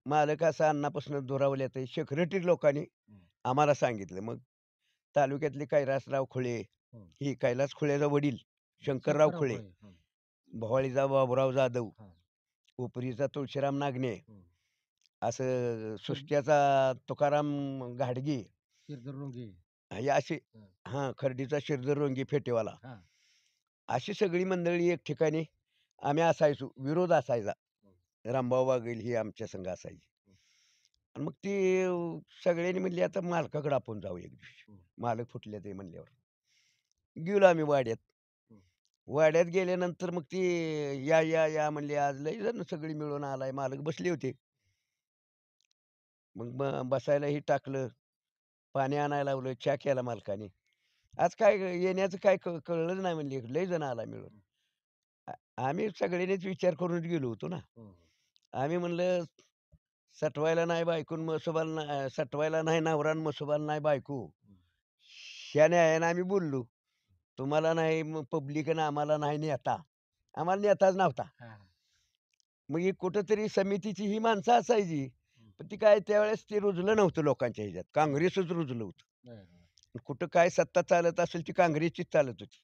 मालक असं अन्नापासून दुरावले तर सेक्रेटरी लोकांनी हं, आम्हाला सांगितलं. मग तालुक्यातले कैलासराव खुळे, हं. ही कैलास खुळेचा वडील शंकरराव शंकरराव खुळे, खोळे. हं, भोवाळीचा बाबूराव जाधव, हां, उपरीचा तुळशीराम नागणे, हं. असं शिर सुस्त्याचा तुकाराम घाडगे, शिरधर रोंगे. हे असे हं, हां, खर्डीचा शिरधर रोंगे फेटेवाला. हां, अशी सगळी मंडळी एक ठिकाणी आम्ही असायचो. विरोध असायचा. हं, रामभाऊ बागेल ही आमच्या संघ असायची. हं, आणि मग ती सगळ्यांनी म्हणली, "आता मालकाकडे आपण जाऊ एक दिवशी." हं, मालक फुटले ते म्हणल्यावर. गेलो आम्ही वाड्यात. हं. वाड्यात गेल्यानंतर मग ती या म्हणली, "आज लई जण सगळी मिळून आलाय." मालक बसले होते. मग बसायलाही टाकलं, पाणी आणायला लावलं, चहा केला मालकाने. "आज काय येण्याचं काय कळलंच नाही," म्हणली, "लई जण आला मिळून." हं, आ आम्ही सगळ्यांनीच विचार करूनच गेलो होतो ना. हं, हं, आम्ही म्हणलं, "सटवायला नाही बायको आणि म्हसोबाला सटवायला नाही नवरा आणि म्हसोबाला नाही बायको." हं. ह्या न्यायाने आम्ही बोललो. तुम्हाला नाही मग पब्लिक आणि आम्हाला नाही नेता. आम्हाला नेताच नव्हता. हां, हां. मग ही कुठेतरी समितीची ही माणसं असायची. हं. पण ती काय त्यावेळेस ते रुजलं नव्हतं लोकांच्या ह्याच्यात. बरं, काँग्रेसच रुजलं होतं. बरं, बरं. कुठं काय सत्ता चालत असेल ती काँग्रेसचीच चालत होती.